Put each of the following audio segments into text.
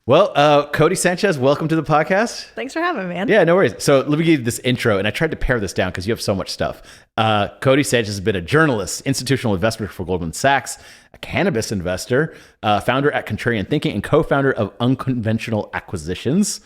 Well, Codie Sanchez, welcome to the podcast. Thanks for having me, man. Yeah, no worries. So let me give you this intro, and I tried to pare this down because you have so much stuff. Codie Sanchez has been a journalist, institutional investor for Goldman Sachs, a cannabis investor, founder at Contrarian Thinking, and co-founder of Unconventional Acquisitions.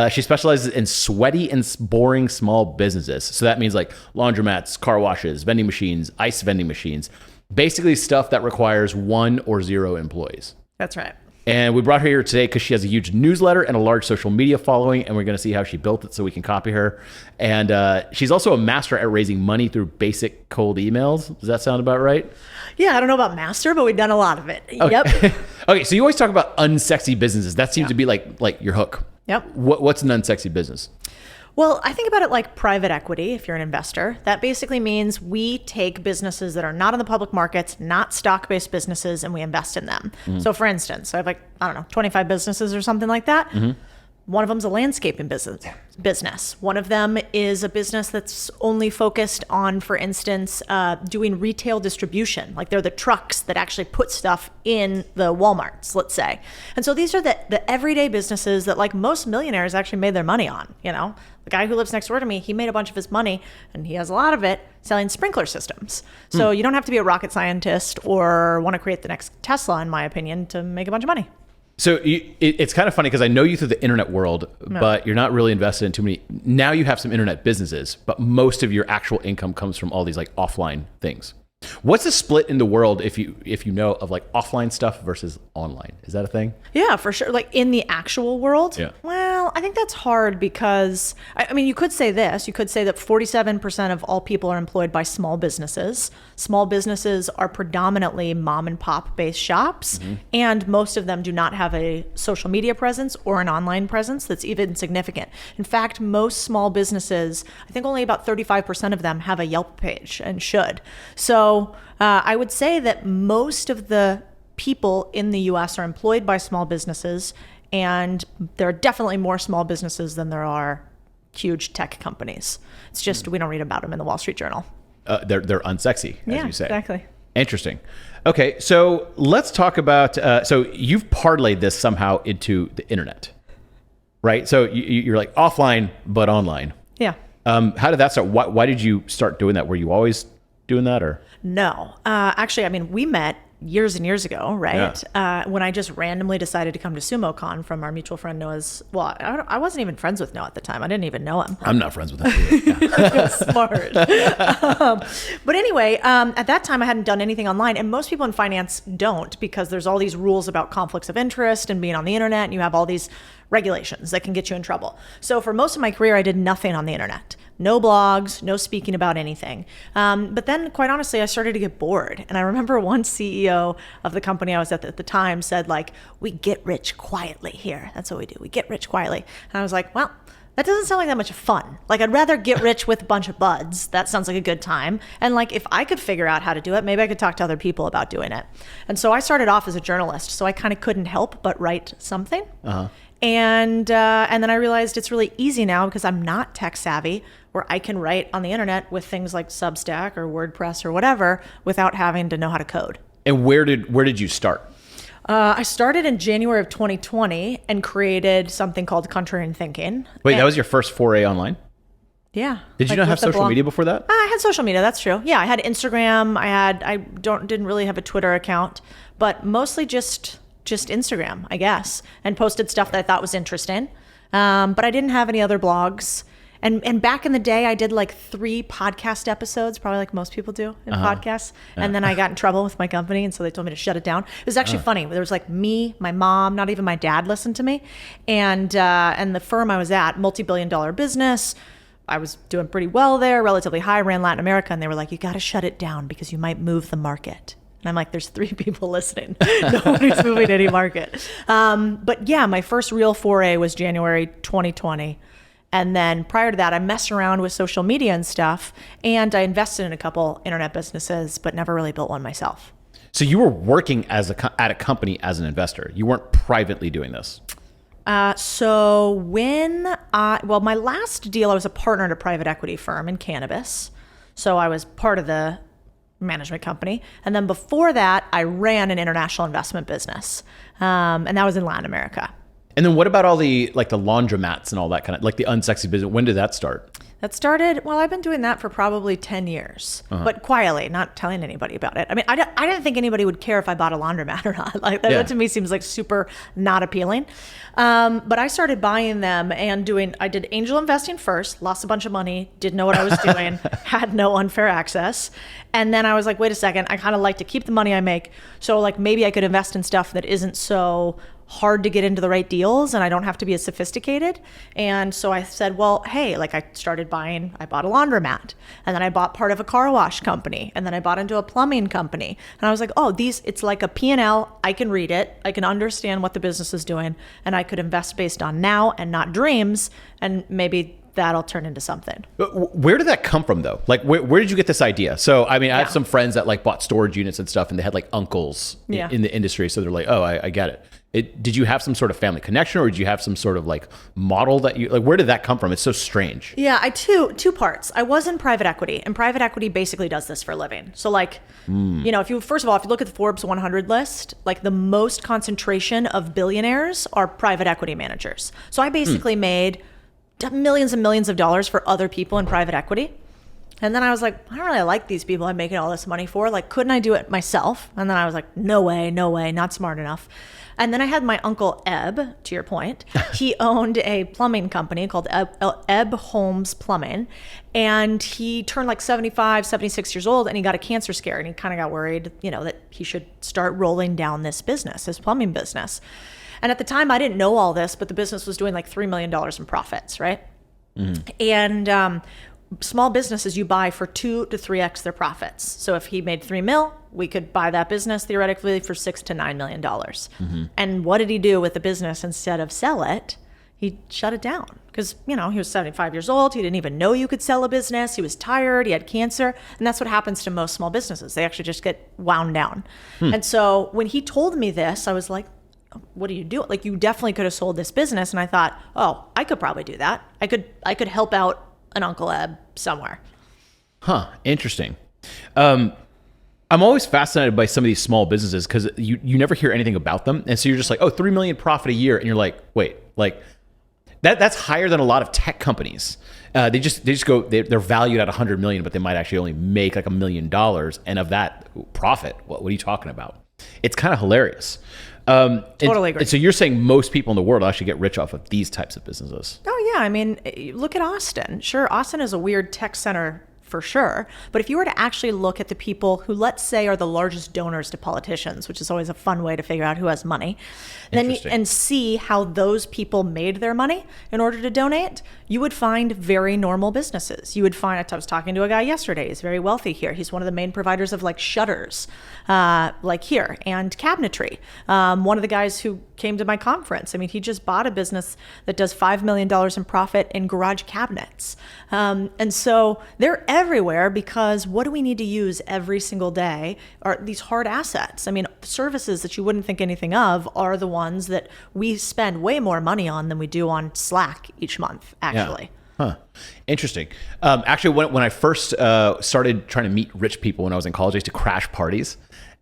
She specializes in sweaty and boring small businesses. So that means like laundromats, car washes, vending machines, ice vending machines, basically stuff that requires 1 or 0 employees. That's right. And we brought her here today because she has a huge newsletter and a large social media following, and we're going to see how she built it so we can copy her. And she's also a master at raising money through basic cold emails. Does that sound about right? Yeah, I don't know about master, but we've done a lot of it. Okay. Yep. Okay, so you always talk about unsexy businesses. That seems to be like your hook. Yep. What's an unsexy business? Well, I think about it like private equity, if you're an investor. That basically means we take businesses that are not in the public markets, not stock-based businesses, and we invest in them. Mm-hmm. So for instance, I have 25 businesses or something like that. Mm-hmm. One of them's a landscaping business. One of them is a business that's only focused on, for instance, doing retail distribution. Like they're the trucks that actually put stuff in the Walmarts, let's say. And so these are the everyday businesses that like most millionaires actually made their money on. You know, the guy who lives next door to me, he made a bunch of his money, and he has a lot of it selling sprinkler systems. So you don't have to be a rocket scientist or want to create the next Tesla, in my opinion, to make a bunch of money. So it's kind of funny because I know you through the internet world, but you're not really invested in too many. Now you have some internet businesses, but most of your actual income comes from all these like offline things. What's the split in the world if you know of like offline stuff versus online? Is that a thing? Yeah, for sure. Like in the actual world? Yeah. Well, I think that's hard because, I mean, you could say this. You could say that 47% of all people are employed by small businesses. Small businesses are predominantly mom and pop based shops, and most of them do not have a social media presence or an online presence that's even significant. In fact, most small businesses, I think only about 35% of them have a Yelp page and should. So I would say that most of the people in the US are employed by small businesses, and there are definitely more small businesses than there are huge tech companies. It's just we don't read about them in the Wall Street Journal. They're unsexy, as you say. Exactly. Interesting. Okay, so let's talk about, so you've parlayed this somehow into the internet, right? So you're like offline, but online. Yeah. How did that start? Why did you start doing that? Were you always doing that, or? No. Actually, I mean, we met years and years ago, right? Yeah. When I just randomly decided to come to SumoCon from our mutual friend Noah's. Well, I wasn't even friends with Noah at the time. I didn't even know him. I'm not friends with him either. Smart. But anyway, at that time I hadn't done anything online, and most people in finance don't, because there's all these rules about conflicts of interest and being on the internet, and you have all these regulations that can get you in trouble. So for most of my career, I did nothing on the internet. No blogs, no speaking about anything. But then, quite honestly, I started to get bored. And I remember one CEO of the company I was at the time said, like, we get rich quietly here. That's what we do. We get rich quietly. And I was like, well, that doesn't sound like that much fun. Like, I'd rather get rich with a bunch of buds. That sounds like a good time. And like, if I could figure out how to do it, maybe I could talk to other people about doing it. And so I started off as a journalist. So I kind of couldn't help but write something. Uh-huh. And then I realized it's really easy now because I'm not tech savvy, where I can write on the internet with things like Substack or WordPress or whatever without having to know how to code. And where did you start? I started in January of 2020 and creed something called Contrarian Thinking. Wait, that was your first foray online? Yeah. Did you not have social media before that? I had social media. That's true. Yeah, I had Instagram. I didn't really have a Twitter account, but mostly just Instagram, I guess, and posted stuff that I thought was interesting. But I didn't have any other blogs. And back in the day, I did like 3 podcast episodes, probably like most people do in podcasts. And then I got in trouble with my company, and so they told me to shut it down. It was actually funny. There was like me, my mom, not even my dad listened to me. And the firm I was at, multi-billion-dollar business, I was doing pretty well there, relatively high, ran Latin America, and they were like, you got to shut it down because you might move the market. And I'm like, there's 3 people listening. Nobody's moving any market. But yeah, my first real foray was January 2020. And then prior to that, I messed around with social media and stuff, and I invested in a couple internet businesses, but never really built one myself. So you were working at a company as an investor. You weren't privately doing this. So my last deal, I was a partner at a private equity firm in cannabis. So I was part of the management company. And then before that, I ran an international investment business. And that was in Latin America. And then what about all the like the laundromats and all that kind of like the unsexy business? When did that start? That started, well, I've been doing that for probably 10 years, but quietly, not telling anybody about it. I mean, I didn't think anybody would care if I bought a laundromat or not. Like that to me seems like super not appealing. But I started buying them and I did angel investing first, lost a bunch of money, didn't know what I was doing, had no unfair access. And then I was like, wait a second, I kind of like to keep the money I make. So like maybe I could invest in stuff that isn't so hard to get into the right deals and I don't have to be as sophisticated. And so I said, well, hey, like I bought a laundromat and then I bought part of a car wash company and then I bought into a plumbing company. And I was like, oh, it's like a P&L. I can read it. I can understand what the business is doing and I could invest based on now and not dreams. And maybe that'll turn into something. Where did that come from though? Like where did you get this idea? So, I mean, I have some friends that like bought storage units and stuff and they had like uncles in the industry. So they're like, oh, I get it. Did you have some sort of family connection or did you have some sort of like model that you like, where did that come from? It's so strange. Yeah, two parts. I was in private equity and private equity basically does this for a living. So like, you know, if you look at the Forbes 100 list, like the most concentration of billionaires are private equity managers. So I basically made millions and millions of dollars for other people in private equity. And then I was like, I don't really like these people I'm making all this money for. Like, couldn't I do it myself? And then I was like, no way, not smart enough. And then I had my uncle Eb, to your point. He owned a plumbing company called Eb Holmes Plumbing. And he turned like 75, 76 years old and he got a cancer scare and he kind of got worried, you know, that he should start rolling down this business, his plumbing business. And at the time I didn't know all this, but the business was doing like $3 million in profits, right? And small businesses you buy for 2 to 3x their profits. So if he made $3 million, we could buy that business theoretically for $6 to $9 million. And what did he do with the business instead of sell it? He shut it down because, you know, he was 75 years old. He didn't even know you could sell a business. He was tired. He had cancer. And that's what happens to most small businesses. They actually just get wound down. And so when he told me this, I was like, what do you do? Like, you definitely could have sold this business. And I thought, oh, I could probably do that. I could help out an Uncle Eb somewhere. Huh. Interesting. I'm always fascinated by some of these small businesses because you never hear anything about them. And so you're just like, oh, 3 million profit a year. And you're like, wait, like that's higher than a lot of tech companies. They just go, they're valued at 100 million, but they might actually only make like $1 million. And of that profit, what are you talking about? It's kind of hilarious. Totally agree. And so you're saying most people in the world actually get rich off of these types of businesses? Oh yeah, I mean, look at Austin. Sure, Austin is a weird tech center for sure. But if you were to actually look at the people who, let's say, are the largest donors to politicians, which is always a fun way to figure out who has money, and see how those people made their money in order to donate, you would find very normal businesses. You would find, I was talking to a guy yesterday, he's very wealthy here. He's one of the main providers of like shutters, like here, and cabinetry. One of the guys who came to my conference, I mean, he just bought a business that does $5 million in profit in garage cabinets. And so they're everywhere because what do we need to use every single day are these hard assets. I mean, services that you wouldn't think anything of are the ones that we spend way more money on than we do on Slack each month, actually. Yeah. Huh. Interesting. Actually, when I first started trying to meet rich people when I was in college, I used to crash parties.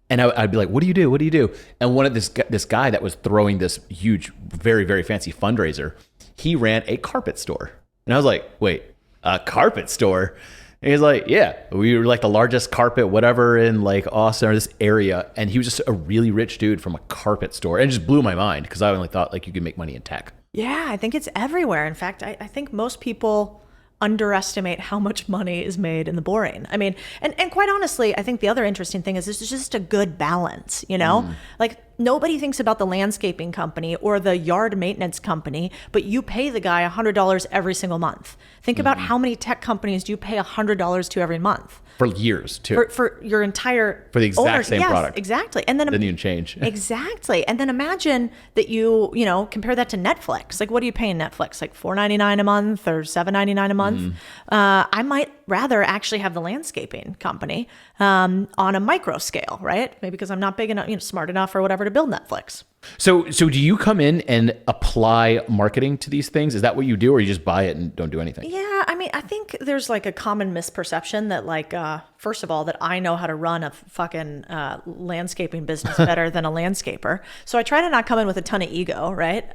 And I'd be like, what do you do? What do you do? And one of this guy that was throwing this huge, very, very fancy fundraiser, he ran a carpet store. And I was like, wait, a carpet store? And he's like, yeah, we were like the largest carpet, whatever, in like Austin or this area. And he was just a really rich dude from a carpet store. And it just blew my mind because I only thought like you could make money in tech. Yeah, I think it's everywhere. In fact, I think most people underestimate how much money is made in the boring. I mean, and quite honestly, I think the other interesting thing is it's just a good balance, you know? Like nobody thinks about the landscaping company or the yard maintenance company, but you pay the guy $100 every single month. Think about how many tech companies do you pay $100 to every month? For years, too. For your entire... For the exact same product. Exactly. And then... Didn't even change. Exactly. And then imagine that you compare that to Netflix. Like, what are you paying Netflix? Like $4.99 a month or $7.99 a month? I might rather actually have the landscaping company on a micro scale, right? Maybe because I'm not big enough, smart enough or whatever to build Netflix. So do you come in and apply marketing to these things? Is that what you do, or you just buy it and don't do anything? Yeah, I mean, I think there's like a common misperception that like first of all, that I know how to run a fucking landscaping business better than a landscaper. So I try to not come in with a ton of ego, right?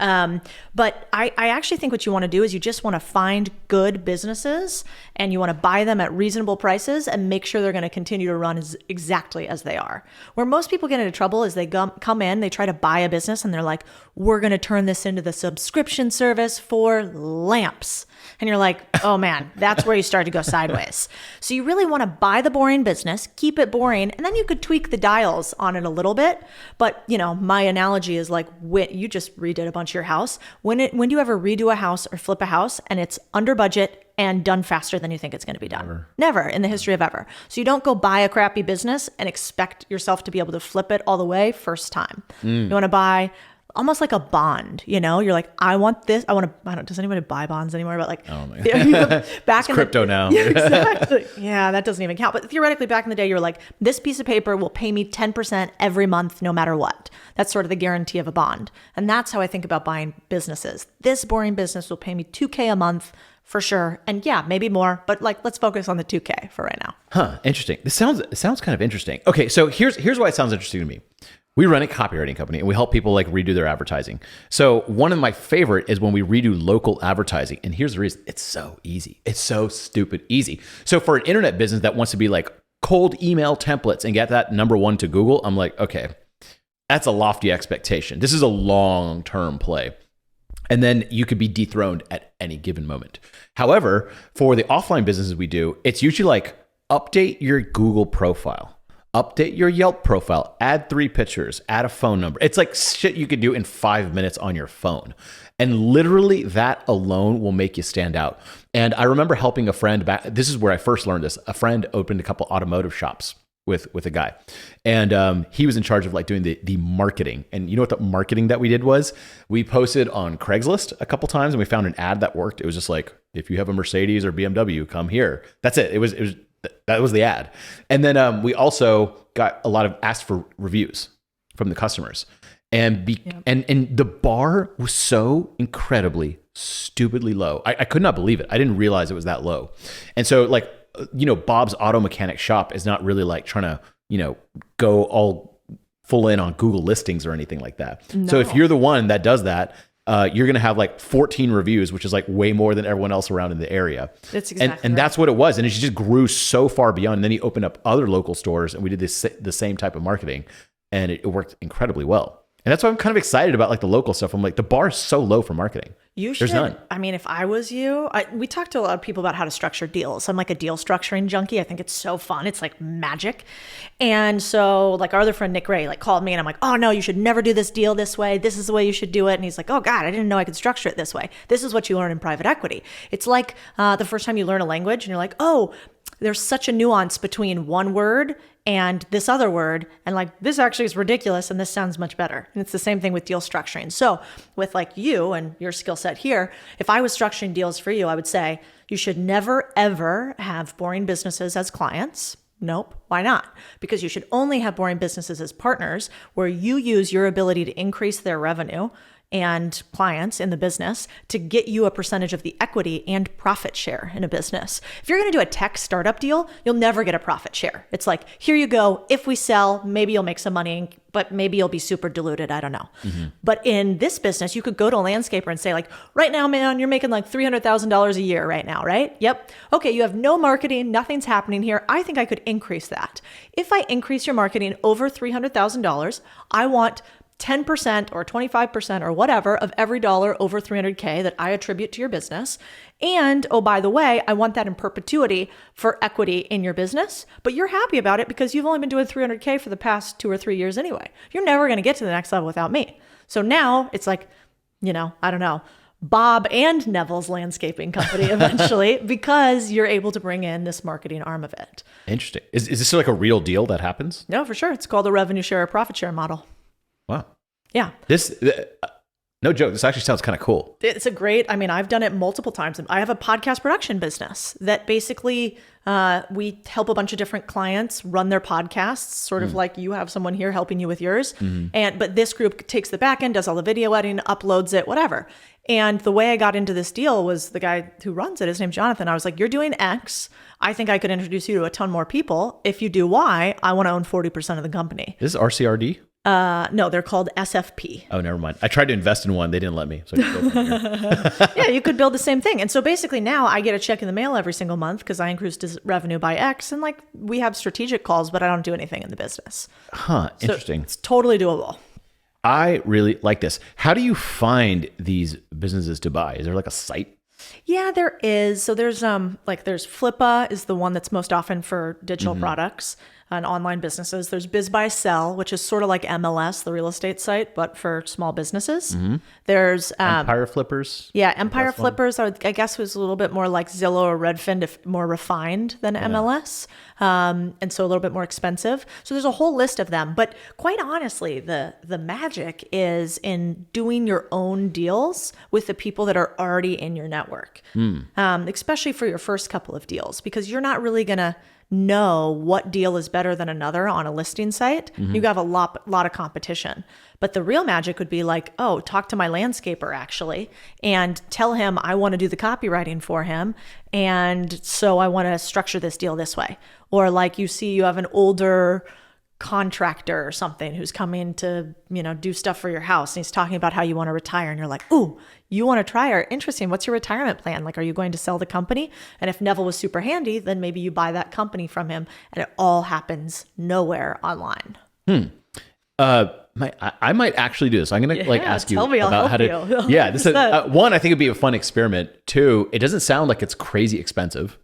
But I actually think what you want to do is you just want to find good businesses and you want to buy them at reasonable prices and make sure they're going to continue to run exactly as they are. Where most people get into trouble is they come in, they try to buy a business and they're like, we're going to turn this into the subscription service for lamps. And you're like, oh man, that's where you start to go sideways. So you really want to buy the boring business, keep it boring, and then you could tweak the dials on it a little bit. But my analogy is like, you just redid a bunch of your house. When do you ever redo a house or flip a house and it's under budget and done faster than you think it's going to be done? Never in the history of ever. So you don't go buy a crappy business and expect yourself to be able to flip it all the way first time. You want to buy almost like a bond, you're like, I want this. Does anybody buy bonds anymore? But like, oh my God. Back in crypto now. Yeah, exactly. Yeah, that doesn't even count. But theoretically, back in the day, you're like, this piece of paper will pay me 10% every month, no matter what. That's sort of the guarantee of a bond. And that's how I think about buying businesses. This boring business will pay me $2K a month for sure. And yeah, maybe more, but like, let's focus on the 2K for right now. Huh. Interesting. This sounds kind of interesting. Okay. So here's why it sounds interesting to me. We run a copywriting company and we help people like redo their advertising. So one of my favorite is when we redo local advertising. And here's the reason. It's so easy. It's so stupid easy. So for an internet business that wants to be like cold email templates and get that number one to Google, I'm like, okay, that's a lofty expectation. This is a long-term play. And then you could be dethroned at any given moment. However, for the offline businesses we do, it's usually like update your Google profile. Update your Yelp profile, add 3 pictures, add a phone number. It's like shit you could do in 5 minutes on your phone. And literally that alone will make you stand out. And I remember helping a friend back. This is where I first learned this. A friend opened a couple automotive shops with a guy. And he was in charge of like doing the marketing. And you know what the marketing that we did was? We posted on Craigslist a couple times and we found an ad that worked. It was just like, if you have a Mercedes or BMW, come here. That's it. That was the ad. And then we also got a lot of asked for reviews from the customers. And and the bar was so incredibly, stupidly low. I could not believe it. I didn't realize it was that low. And so like, Bob's Auto Mechanic Shop is not really like trying to, go all full in on Google listings or anything like that. No. So if you're the one that does that, you're going to have like 14 reviews, which is like way more than everyone else around in the area. That's exactly and that's what it was. And it just grew so far beyond. And then he opened up other local stores and we did the same type of marketing and it worked incredibly well. And that's why I'm kind of excited about like the local stuff. I'm like, the bar is so low for marketing. There's none. I mean, if I was you, we talked to a lot of people about how to structure deals. I'm like a deal structuring junkie. I think it's so fun. It's like magic. And so like our other friend, Nick Ray, like called me and I'm like, oh no, you should never do this deal this way. This is the way you should do it. And he's like, oh God, I didn't know I could structure it this way. This is what you learn in private equity. It's like the first time you learn a language and you're like, oh, there's such a nuance between one word and this other word. And like, this actually is ridiculous and this sounds much better. And it's the same thing with deal structuring. So with like you and your skill set here, if I was structuring deals for you, I would say you should never, ever have boring businesses as clients. Nope. Why not? Because you should only have boring businesses as partners where you use your ability to increase their revenue and clients in the business to get you a percentage of the equity and profit share in a business. If you're going to do a tech startup deal, you'll never get a profit share. It's like, here you go. If we sell, maybe you'll make some money, but maybe you'll be super diluted. I don't know. Mm-hmm. But in this business, you could go to a landscaper and say like, right now, man, you're making like $300,000 a year right now, right? Yep. Okay. You have no marketing. Nothing's happening here. I think I could increase that. If I increase your marketing over $300,000, I want 10% or 25% or whatever of every dollar over 300K that I attribute to your business. And, oh, by the way, I want that in perpetuity for equity in your business, but you're happy about it because you've only been doing 300K for the past 2 or 3 years anyway. You're never going to get to the next level without me. So now it's like, I don't know, Bob and Nevilles Landscaping Company eventually, because you're able to bring in this marketing arm of it. Interesting. Is this like a real deal that happens? No, for sure. It's called a revenue share or profit share model. Wow. Yeah. No joke. This actually sounds kind of cool. It's a great, I mean, I've done it multiple times. I have a podcast production business that basically we help a bunch of different clients run their podcasts, sort of like you have someone here helping you with yours. But this group takes the back end, does all the video editing, uploads it, whatever. And the way I got into this deal was the guy who runs it, his name's Jonathan. I was like, you're doing X. I think I could introduce you to a ton more people. If you do Y, I want to own 40% of the company. Is this RCRD? No, they're called SFP. Oh, never mind. I tried to invest in one. They didn't let me. So I could build one here. Yeah, you could build the same thing. And so basically now I get a check in the mail every single month because I increased his revenue by X. And like we have strategic calls, but I don't do anything in the business. Huh. Interesting. So it's totally doable. I really like this. How do you find these businesses to buy? Is there like a site? Yeah, there is. So there's there's Flippa is the one that's most often for digital products and online businesses. There's Biz Buy Sell, which is sort of like MLS, the real estate site, but for small businesses. There's Empire Flippers. Yeah, Empire Flippers, I guess, was a little bit more like Zillow or Redfin, if more refined than MLS, and so a little bit more expensive. So there's a whole list of them. But quite honestly, the magic is in doing your own deals with the people that are already in your network, especially for your first couple of deals, because you're not really going to know what deal is better than another on a listing site. You have a lot of competition. But the real magic would be like, oh, talk to my landscaper actually and tell him I want to do the copywriting for him. And so I want to structure this deal this way. Or like you have an older contractor or something who's coming to, do stuff for your house. And he's talking about how you want to retire. And you're like, ooh, you want to retire? Interesting. What's your retirement plan? Like, are you going to sell the company? And if Neville was super handy, then maybe you buy that company from him. And it all happens nowhere online. I might actually do this. I'm going to ask you me, about how to. you. Yeah, this is one. I think it'd be a fun experiment. Two, it doesn't sound like it's crazy expensive.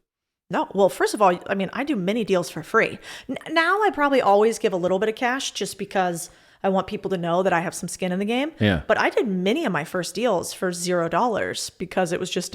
No. Well, first of all, I mean, I do many deals for free. Now I probably always give a little bit of cash just because I want people to know that I have some skin in the game. Yeah. But I did many of my first deals for $0 because it was just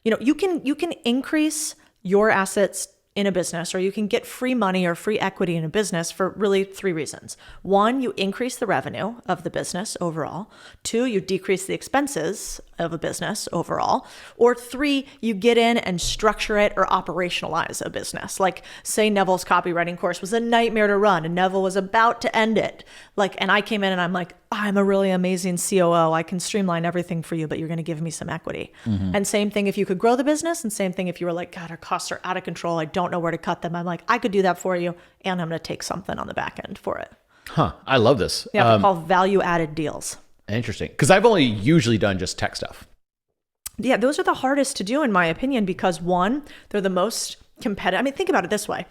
you can increase your assets in a business, or you can get free money or free equity in a business for really 3 reasons. 1, you increase the revenue of the business overall. 2, you decrease the expenses of a business overall. Or 3, you get in and structure it or operationalize a business. Like say Neville's copywriting course was a nightmare to run and Neville was about to end it. And I came in and I'm like, I'm a really amazing COO. I can streamline everything for you, but you're going to give me some equity. And same thing if you could grow the business, and same thing if you were like, God, our costs are out of control. I don't know where to cut them. I'm like, I could do that for you, and I'm going to take something on the back end for it. Huh. I love this. Yeah, they're called value-added deals. Interesting. Because I've only usually done just tech stuff. Yeah, those are the hardest to do, in my opinion, because 1, they're the most competitive. I mean, think about it this way.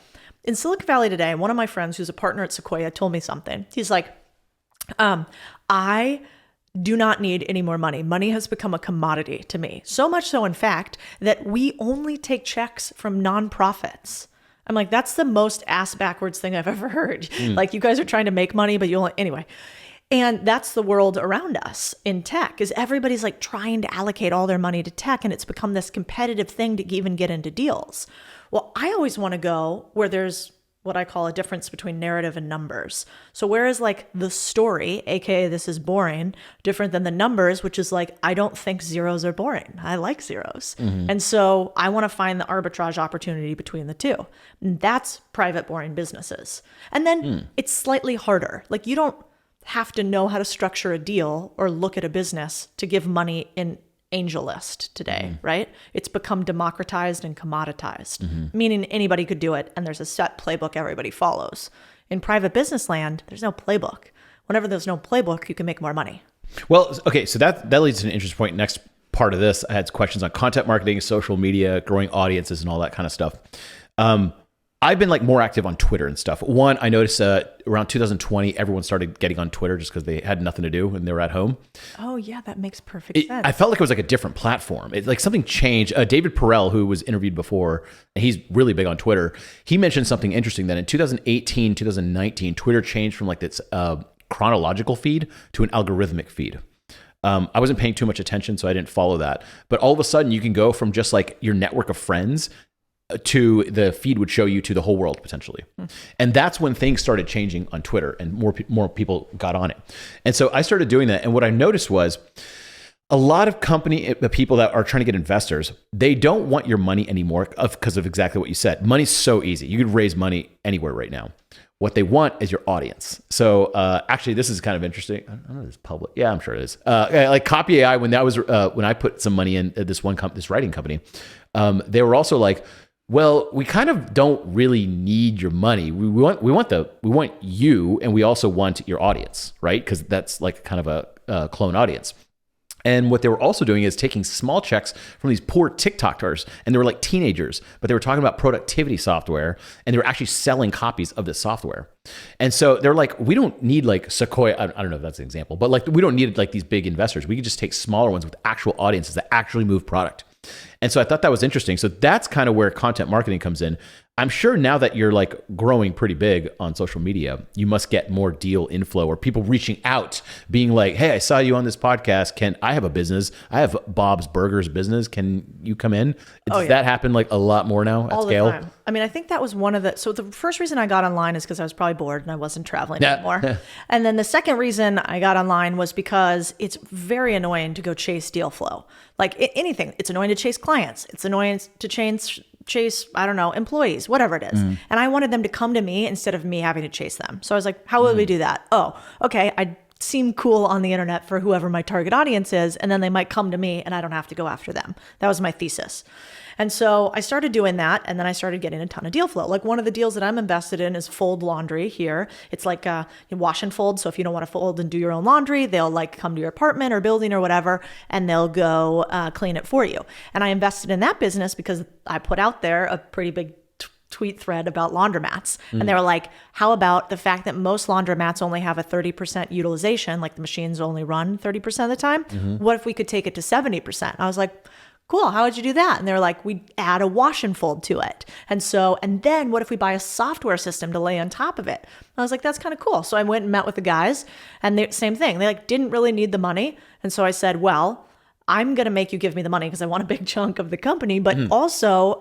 In Silicon Valley today, one of my friends who's a partner at Sequoia told me something. He's like, I do not need any more money. Money has become a commodity to me. So much so, in fact, that we only take checks from nonprofits. I'm like, that's the most ass backwards thing I've ever heard. Like, you guys are trying to make money, but you only, anyway. And that's the world around us in tech, is everybody's like trying to allocate all their money to tech, and it's become this competitive thing to even get into deals. Well, I always want to go where there's what I call a difference between narrative and numbers. So whereas like the story, AKA this is boring, different than the numbers, which is like, I don't think zeros are boring. I like zeros. And so I want to find the arbitrage opportunity between the two. And that's private boring businesses. And then it's slightly harder. Like, you don't have to know how to structure a deal or look at a business to give money in angel list today, right? It's become democratized and commoditized, meaning anybody could do it, and there's a set playbook everybody follows. In private business land, there's no playbook. Whenever there's no playbook, you can make more money. Well, okay, so that leads to an interesting point. Next part of this, I had questions on content marketing, social media, growing audiences, and all that kind of stuff. I've been like more active on Twitter and stuff. One, I noticed around 2020, everyone started getting on Twitter just because they had nothing to do and they were at home. Oh yeah, that makes perfect sense. I felt like it was like a different platform. It, like something changed. David Perel, who was interviewed before, and he's really big on Twitter. He mentioned something interesting that in 2018, 2019, Twitter changed from like this chronological feed to an algorithmic feed. I wasn't paying too much attention, so I didn't follow that. But all of a sudden, you can go from just like your network of friends to the feed would show you to the whole world potentially. And that's when things started changing on Twitter and more people got on it. And so I started doing that. And what I noticed was a lot of people that are trying to get investors, they don't want your money anymore because of exactly what you said. Money's so easy. You could raise money anywhere right now. What they want is your audience. So actually, this is kind of interesting. I don't know if it's public. Yeah, I'm sure it is. Like Copy AI, when I put some money in this writing company, they were also like, well, we kind of don't really need your money. We want you, and we also want your audience, right? Because that's like kind of a clone audience. And what they were also doing is taking small checks from these poor TikTokers, and they were like teenagers, but they were talking about productivity software, and they were actually selling copies of this software. And so they're like, we don't need like Sequoia. I don't know if that's an example, but like we don't need like these big investors. We could just take smaller ones with actual audiences that actually move product. And so I thought that was interesting. So that's kind of where content marketing comes in. I'm sure now that you're like growing pretty big on social media, you must get more deal inflow or people reaching out being like, hey, I saw you on this podcast. I have a business. I have Bob's Burgers business. Can you come in? Does that happen like a lot more now at scale? All the time. I mean, I think that was so the first reason I got online is because I was probably bored and I wasn't traveling anymore. And then the second reason I got online was because it's very annoying to go chase deal flow. Like anything, it's annoying to chase clients. It's annoying to chase, I don't know, employees, whatever it is. And I wanted them to come to me instead of me having to chase them. So I was like, how would we do that? Oh, okay. I seem cool on the internet for whoever my target audience is, and then they might come to me and I don't have to go after them. That was my thesis. And so I started doing that, and then I started getting a ton of deal flow. Like one of the deals that I'm invested in is Fold Laundry here. It's like you wash and fold. So if you don't want to fold and do your own laundry, they'll like come to your apartment or building or whatever, and they'll go clean it for you. And I invested in that business because I put out there a pretty big tweet thread about laundromats. And they were like, how about the fact that most laundromats only have a 30% utilization, like the machines only run 30% of the time? What if we could take it to 70%? I was like, cool, how would you do that? And they're like, we add a wash and fold to it. And then what if we buy a software system to lay on top of it? I was like, that's kind of cool. So I went and met with the guys, and same thing. They like didn't really need the money. And so I said, well, I'm going to make you give me the money because I want a big chunk of the company, but also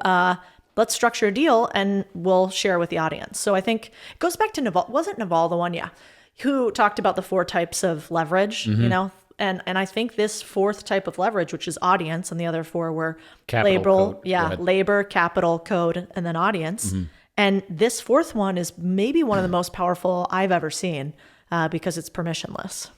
let's structure a deal and we'll share with the audience. So I think it goes back to Naval. Wasn't Naval the one? Yeah. Who talked about the 4 types of leverage, you know? And I think this 4th type of leverage, which is audience, and the other 4 were labor, capital, code, and then audience. And this 4th one is maybe one of the most powerful I've ever seen because it's permissionless.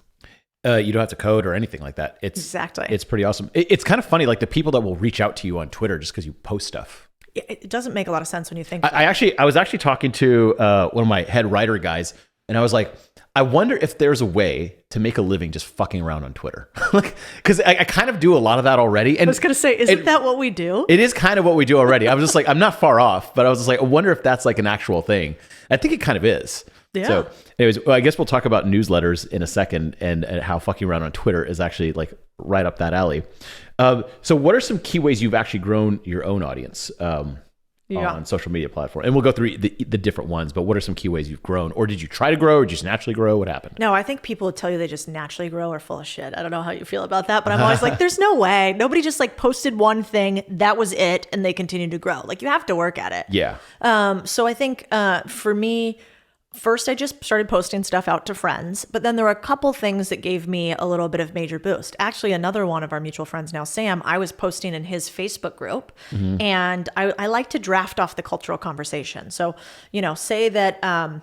You don't have to code or anything like that. Exactly. It's pretty awesome. It's kind of funny, like the people that will reach out to you on Twitter just because you post stuff. It doesn't make a lot of sense when you think. I was actually talking to one of my head writer guys, and I was like, I wonder if there's a way to make a living just fucking around on Twitter. Like, because I kind of do a lot of that already. And I was going to say, isn't that what we do? It is kind of what we do already. I was just like, I'm not far off, but I was just like, I wonder if that's like an actual thing. I think it kind of is. Yeah. So anyways, I guess we'll talk about newsletters in a second and how fucking around on Twitter is actually like right up that alley. So what are some key ways you've actually grown your own audience? On social media platform, and we'll go through the different ones, but what are some key ways you've grown? Or did you try to grow, or just naturally grow? What happened? No, I think people would tell you they just naturally grow are full of shit. I don't know how you feel about that, but I'm always like, there's no way. Nobody just like posted one thing, that was it, and they continue to grow. Like you have to work at it. Yeah. So I think for me, first, I just started posting stuff out to friends, but then there were a couple things that gave me a little bit of major boost. Actually, another one of our mutual friends now, Sam, I was posting in his Facebook group, and I like to draft off the cultural conversation. So, say that, I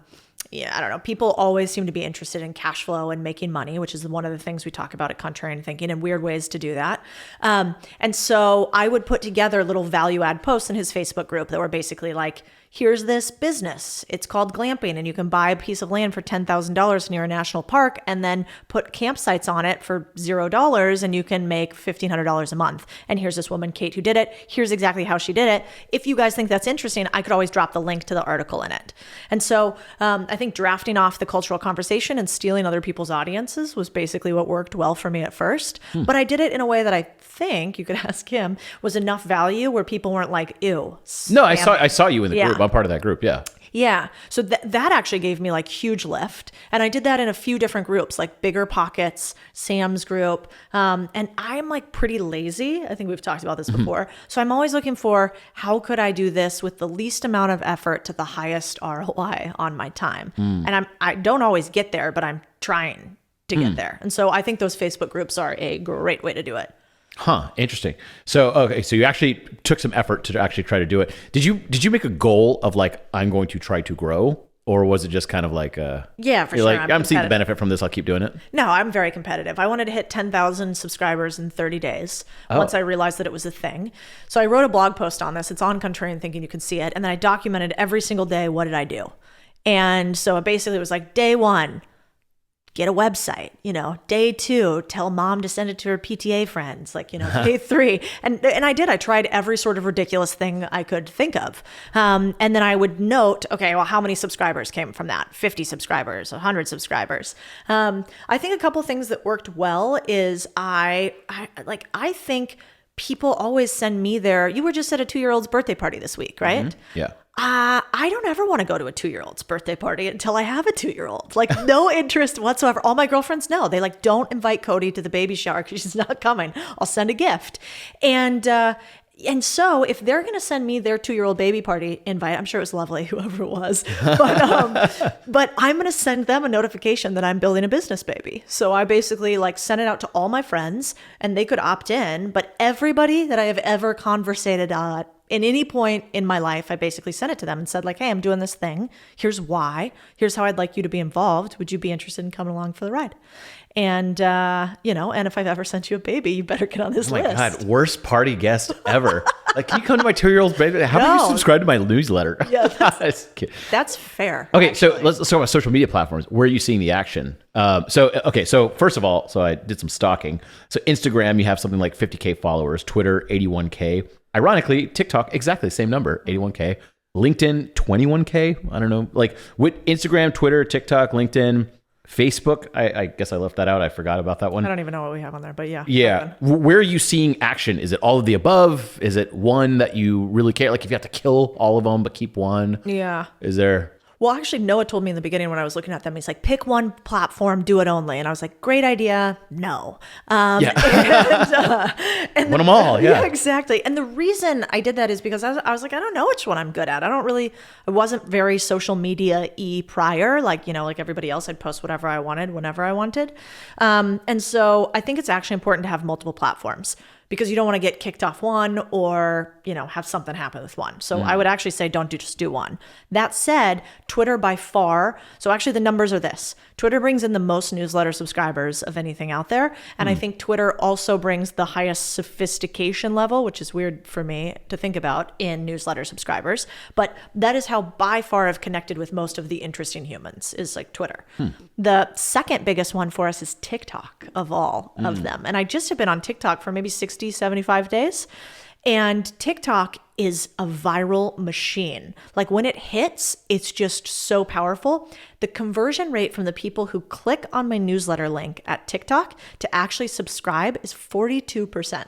don't know, people always seem to be interested in cash flow and making money, which is one of the things we talk about at Contrarian Thinking and weird ways to do that. And so I would put together little value add posts in his Facebook group that were basically like, here's this business. It's called glamping, and you can buy a piece of land for $10,000 near a national park and then put campsites on it for $0, and you can make $1,500 a month. And here's this woman, Kate, who did it. Here's exactly how she did it. If you guys think that's interesting, I could always drop the link to the article in it. And so I think drafting off the cultural conversation and stealing other people's audiences was basically what worked well for me at first. But I did it in a way that I think, you could ask him, was enough value where people weren't like, ew. No, I saw you in the group. I'm part of that group. Yeah. Yeah. So that actually gave me like huge lift. And I did that in a few different groups, like Bigger Pockets, Sam's group. And I'm like pretty lazy. I think we've talked about this before. So I'm always looking for how could I do this with the least amount of effort to the highest ROI on my time. And I don't always get there, but I'm trying to get there. And so I think those Facebook groups are a great way to do it. Huh. Interesting. So, okay. So you actually took some effort to actually try to do it. Did you make a goal of like, I'm going to try to grow? Or was it just kind of like, yeah, for sure. Like, I'm seeing the benefit from this. I'll keep doing it. No, I'm very competitive. I wanted to hit 10,000 subscribers in 30 days once I realized that it was a thing. So I wrote a blog post on this. It's on Contrarian Thinking. You can see it. And then I documented every single day. What did I do? And so it basically was like day 1, get a website, day 2, tell mom to send it to her PTA friends, day 3. And I did, I tried every sort of ridiculous thing I could think of. And then I would note, okay, well, how many subscribers came from that? 50 subscribers, 100 subscribers. I think a couple things that worked well is I think people always send me you were just at a 2-year-old's birthday party this week, right? Mm-hmm. Yeah. I don't ever want to go to a 2-year-old's birthday party until I have a 2-year-old. Like no interest whatsoever. All my girlfriends know. They don't invite Codie to the baby shower because she's not coming. I'll send a gift. And so if they're going to send me their 2-year-old baby party invite, I'm sure it was lovely, whoever it was, but I'm going to send them a notification that I'm building a business baby. So I basically sent it out to all my friends and they could opt in, but everybody that I have ever conversated in any point in my life, I basically sent it to them and said hey, I'm doing this thing. Here's why. Here's how I'd like you to be involved. Would you be interested in coming along for the ride? And, and if I've ever sent you a baby, you better get on this list. Oh my God, worst party guest ever. Can you come to my 2-year-old's baby? How about you subscribe to my newsletter? Yeah, that's fair. Okay, so let's talk about social media platforms. Where are you seeing the action? So first of all, I did some stalking. So Instagram, you have something like 50K followers. Twitter, 81K. Ironically, TikTok, exactly the same number, 81K. LinkedIn, 21K. I don't know. With Instagram, Twitter, TikTok, LinkedIn, Facebook, I guess I left that out. I forgot about that one. I don't even know what we have on there, but yeah. Yeah. Where are you seeing action? Is it all of the above? Is it one that you really care? If you have to kill all of them, but keep one? Yeah. Is there... Well, actually, Noah told me in the beginning when I was looking at them, he's like, pick one platform, do it only. And I was like, great idea. No. And them all. Yeah, exactly. And the reason I did that is because I was like, I don't know which one I'm good at. I wasn't very social media-y prior. Like everybody else, I'd post whatever I wanted, whenever I wanted. And so I think it's actually important to have multiple platforms, because you don't want to get kicked off one or, have something happen with one. So I would actually say just do one. That said, Twitter by far, so actually the numbers are this. Twitter brings in the most newsletter subscribers of anything out there. And I think Twitter also brings the highest sophistication level, which is weird for me to think about, in newsletter subscribers. But that is how by far I've connected with most of the interesting humans, is Twitter. The second biggest one for us is TikTok of all of them. And I just have been on TikTok for maybe 60, 75 days. And TikTok is a viral machine. When it hits, it's just so powerful. The conversion rate from the people who click on my newsletter link at TikTok to actually subscribe is 42%.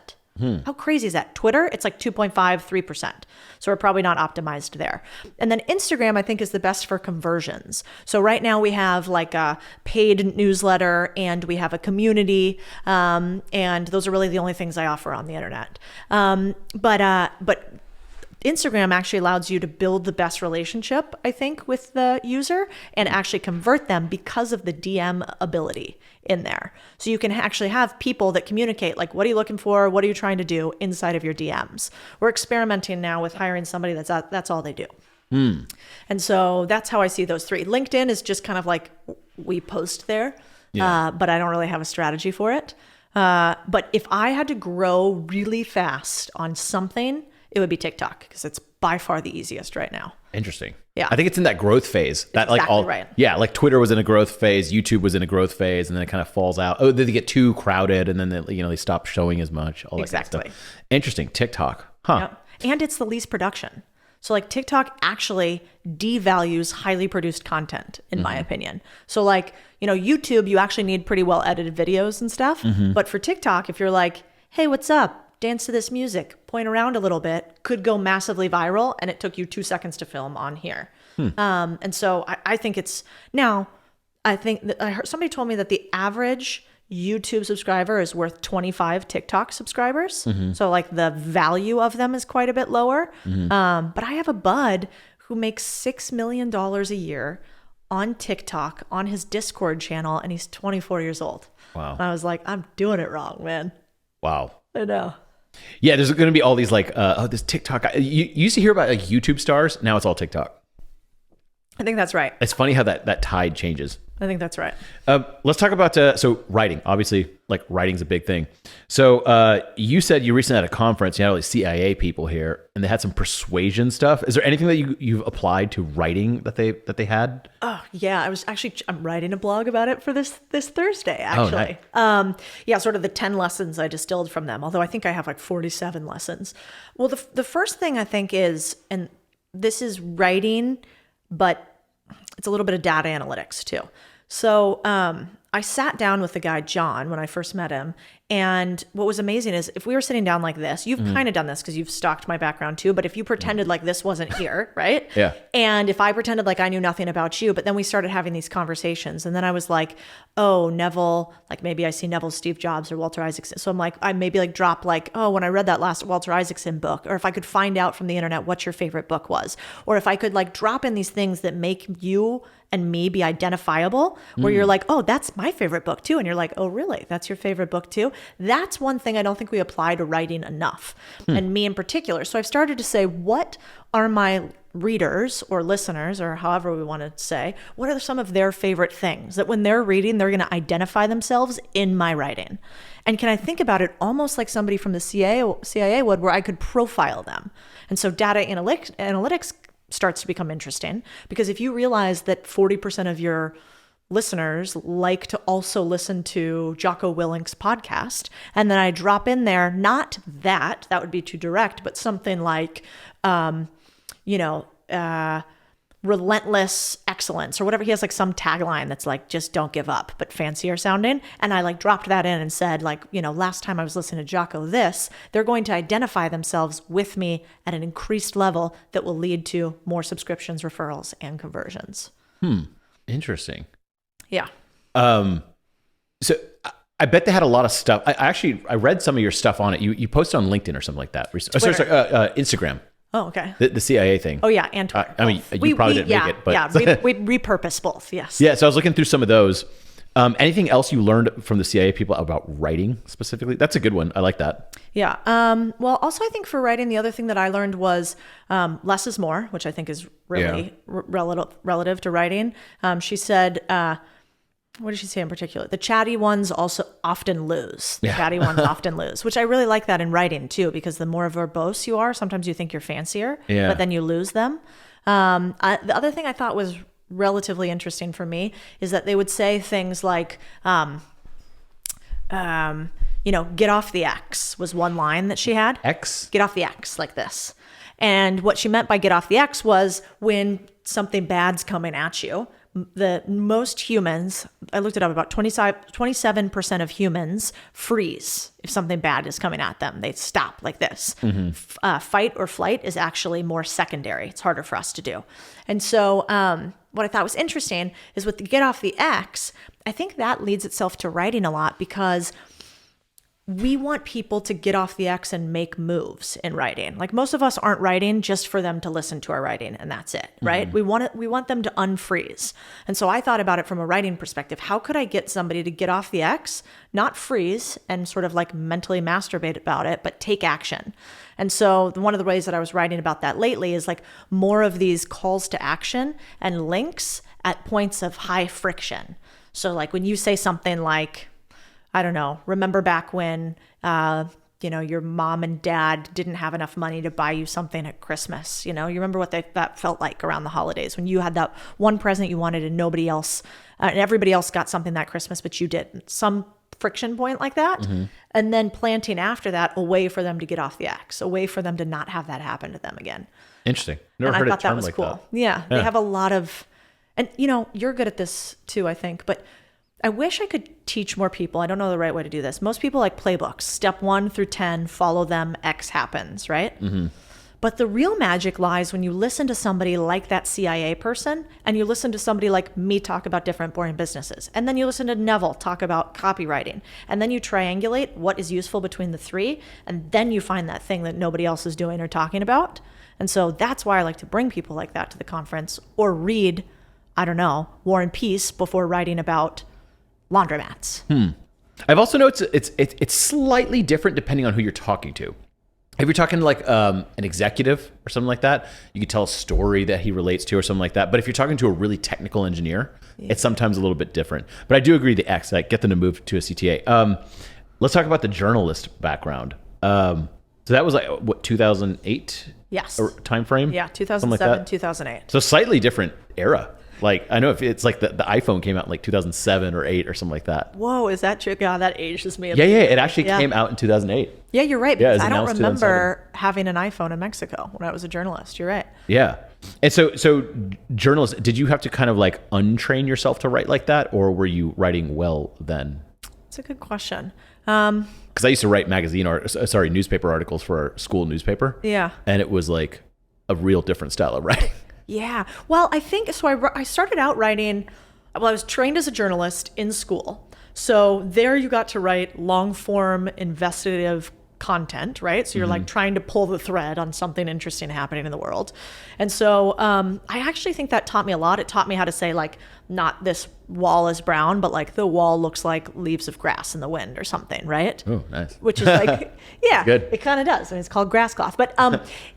How crazy is that? Twitter, it's 2.5, 3%. So we're probably not optimized there. And then Instagram, I think, is the best for conversions. So right now we have a paid newsletter and we have a community. And those are really the only things I offer on the internet. But Instagram actually allows you to build the best relationship, I think, with the user and actually convert them because of the DM ability in there. So you can actually have people that communicate, what are you looking for? What are you trying to do inside of your DMs? We're experimenting now with hiring somebody that's all they do. And so that's how I see those three. LinkedIn is just kind of we post there, but I don't really have a strategy for it. But if I had to grow really fast on something, it would be TikTok, because it's by far the easiest right now. Interesting. Yeah. I think it's in that growth phase. That exactly right. Yeah, Twitter was in a growth phase, YouTube was in a growth phase, and then it kind of falls out. Oh, then they get too crowded, and then they stop showing as much. All that exactly. Kind of stuff. Interesting. TikTok. Huh. Yep. And it's the least production. So TikTok actually devalues highly produced content, in my opinion. So YouTube, you actually need pretty well edited videos and stuff. But for TikTok, if you're hey, what's up? Dance to this music, point around a little bit, could go massively viral, and it took you 2 seconds to film on here. And so I think I think that somebody told me that the average YouTube subscriber is worth 25 TikTok subscribers. So the value of them is quite a bit lower. But I have a bud who makes $6 million a year on TikTok on his Discord channel, and he's 24 years old. Wow. And I was like, I'm doing it wrong, man. Wow. I know. Yeah, there's going to be all these like, this TikTok. You used to hear about like YouTube stars. Now it's all TikTok. I think that's right. It's funny how that tide changes. I think that's right. Let's talk about so writing. Obviously, like writing's a big thing. So you said you recently had a conference. You had all these CIA people here, and they had some persuasion stuff. Is there anything that you've applied to writing that they had? Oh yeah, I'm writing a blog about it for this Thursday actually. Oh, nice. Yeah, sort of the 10 lessons I distilled from them. Although I think I have like 47 lessons. Well, the first thing I think is, and this is writing, but it's a little bit of data analytics too. So I sat down with the guy, John, when I first met him. And what was amazing is if we were sitting down like this, you've kind of done this because you've stalked my background too, but if you pretended like this wasn't here, right? Yeah. And if I pretended like I knew nothing about you, but then we started having these conversations, and then I was like, oh, Neville, like maybe I see Neville, Steve Jobs, or Walter Isaacson. So I'm like, I maybe like drop like, oh, when I read that last Walter Isaacson book, or if I could find out from the internet what your favorite book was, or if I could like drop in these things that make you and me be identifiable, where you're like, oh, that's my favorite book too. And you're like, oh, really? That's your favorite book too? That's one thing I don't think we apply to writing enough, and me in particular. So I've started to say, what are my readers or listeners, or however we want to say, what are some of their favorite things that when they're reading, they're going to identify themselves in my writing? And can I think about it almost like somebody from the CIA would, where I could profile them? And so data analytics starts to become interesting, because if you realize that 40% of your listeners like to also listen to Jocko Willink's podcast, and then I drop in there, not that would be too direct, but something like, relentless excellence or whatever. He has like some tagline that's like, just don't give up, but fancier sounding. And I like dropped that in and said like, last time I was listening to Jocko they're going to identify themselves with me at an increased level that will lead to more subscriptions, referrals, and conversions. Interesting. Yeah. So I bet they had a lot of stuff. I read some of your stuff on it. You posted on LinkedIn or something like that. Instagram. Oh, okay. The CIA thing. Oh, yeah. And Twitter. I mean, you probably didn't make it. But yeah, we repurpose both. Yes. Yeah. So I was looking through some of those. Anything else you learned from the CIA people about writing specifically? That's a good one. I like that. Yeah. Well, also, I think for writing, the other thing that I learned was less is more, which I think is really relative to writing. She said, what did she say in particular? The chatty ones also often lose. The chatty ones often lose, which I really like that in writing too, because the more verbose you are, sometimes you think you're fancier, but then you lose them. The other thing I thought was relatively interesting for me is that they would say things like, get off the X was one line that she had. X? Get off the X, like this. And what she meant by get off the X was when something bad's coming at you, most humans, I looked it up, about 27% of humans freeze if something bad is coming at them. They stop like this. Fight or flight is actually more secondary. It's harder for us to do. And so what I thought was interesting is with the get off the X, I think that leads itself to writing a lot, because we want people to get off the X and make moves in writing. Like most of us aren't writing just for them to listen to our writing and that's it, right? We want them to unfreeze. And so I thought about it from a writing perspective. How could I get somebody to get off the X, not freeze and sort of like mentally masturbate about it, but take action? And so one of the ways that I was writing about that lately is like more of these calls to action and links at points of high friction. So like when you say something like, I don't know, remember back when, your mom and dad didn't have enough money to buy you something at Christmas. You remember what that felt like around the holidays when you had that one present you wanted and nobody else, and everybody else got something that Christmas, but you didn't. Some friction point like that. And then planting after that a way for them to get off the X, a way for them to not have that happen to them again. Interesting. Never heard a term like that. Yeah. They have a lot of, and you're good at this too, I think, but I wish I could teach more people. I don't know the right way to do this. Most people like playbooks. Step 1 through 10, follow them, X happens, right? But the real magic lies when you listen to somebody like that CIA person, and you listen to somebody like me talk about different boring businesses. And then you listen to Neville talk about copywriting. And then you triangulate what is useful between the three. And then you find that thing that nobody else is doing or talking about. And so that's why I like to bring people like that to the conference, or read I don't know, War and Peace before writing about laundromats. I've also noticed it's slightly different depending on who you're talking to. If you're talking to like an executive or something like that, you could tell a story that he relates to or something like that. But if you're talking to a really technical engineer, it's sometimes a little bit different. But I do agree the X, like get them to move to a CTA. Let's talk about the journalist background. So that was like, what, 2008? Yes. Time frame? Yeah, 2007, 2008. So slightly different era. Like, I know if it's like the iPhone came out in like 2007 or 8 or something like that. Whoa, is that true? God, that ages me. Yeah, it actually came out in 2008. Yeah, you're right. Because Yeah, I don't remember having an iPhone in Mexico when I was a journalist. You're right. Yeah. And so journalists, did you have to kind of like untrain yourself to write like that, or were you writing well then? That's a good question. Because I used to write newspaper articles for our school newspaper. Yeah. And it was like a real different style of writing. Yeah. Well, I think so. I started out writing. Well, I was trained as a journalist in school. So there you got to write long form investigative content, right? So you're like trying to pull the thread on something interesting happening in the world. And so I actually think that taught me a lot. It taught me how to say like, not this wall is brown, but like the wall looks like leaves of grass in the wind or something, right? Oh, nice. Which is like, yeah, good. It kind of does. I mean, it's called grass cloth. But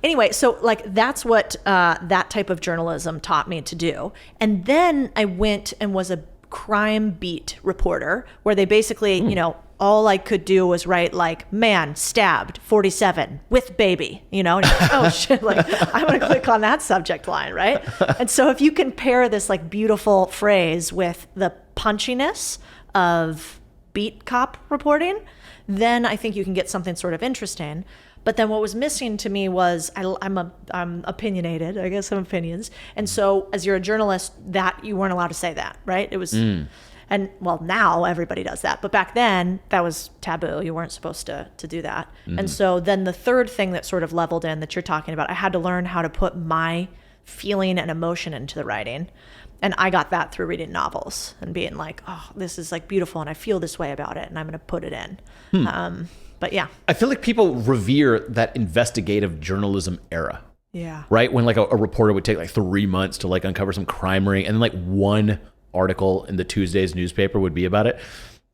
anyway, so like that's what that type of journalism taught me to do. And then I went and was a crime beat reporter where they basically, you know, all I could do was write like, man stabbed 47 with baby, you know, and you're like, oh shit, like I'm going to click on that subject line, right? And so if you can pair this like beautiful phrase with the punchiness of beat cop reporting, then I think you can get something sort of interesting. But then what was missing to me was I'm opinionated. I guess I'm opinions. And so as you're a journalist, that you weren't allowed to say that, right? It was, and well, now everybody does that. But back then that was taboo. You weren't supposed to do that. And so then the third thing that sort of leveled in that you're talking about, I had to learn how to put my feeling and emotion into the writing. And I got that through reading novels and being like, oh, this is like beautiful. And I feel this way about it. And I'm going to put it in. But yeah. I feel like people revere that investigative journalism era. Yeah. Right? When like a reporter would take like 3 months to like uncover some crime ring, and then like one article in the Tuesday's newspaper would be about it.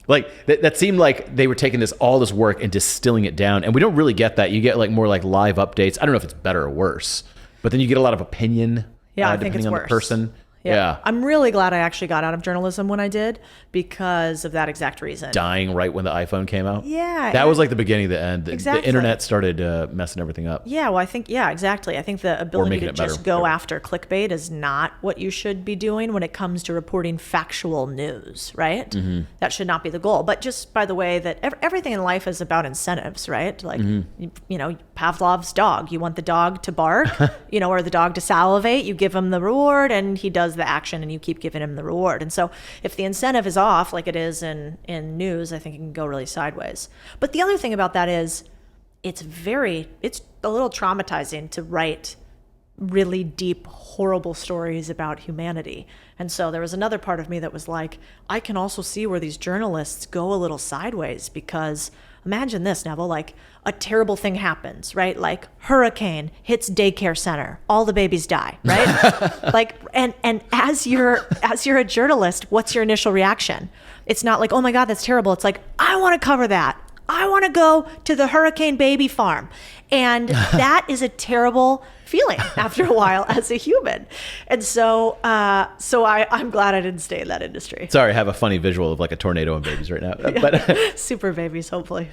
Like that seemed like they were taking all this work and distilling it down. And we don't really get that. You get like more like live updates. I don't know if it's better or worse, but then you get a lot of opinion. Yeah, I think depending it's on worse. the person. Yeah. I'm really glad I actually got out of journalism when I did because of that exact reason. Dying right when the iPhone came out. Yeah. That was like the beginning of the end. Exactly. The internet started messing everything up. Yeah, well, I think, yeah, exactly. I think the ability to just go after clickbait is not what you should be doing when it comes to reporting factual news, right? That should not be the goal. But just by the way that everything in life is about incentives, right? Like, you know, Pavlov's dog. You want the dog to bark, you know, or the dog to salivate. You give him the reward and he does the action and you keep giving him the reward. And so if the incentive is off, like it is in news, I think it can go really sideways. But the other thing about that is it's a little traumatizing to write really deep, horrible stories about humanity. And so there was another part of me that was like, I can also see where these journalists go a little sideways because imagine this, Neville, like a terrible thing happens, right? Like hurricane hits daycare center, all the babies die, right? Like, and as you're a journalist, what's your initial reaction? It's not like, oh my God, that's terrible. It's like, I want to cover that. I want to go to the hurricane baby farm. And that is a terrible feeling after a while as a human. And so I'm glad I didn't stay in that industry. Sorry, I have a funny visual of like a tornado and babies right now. But super babies, hopefully.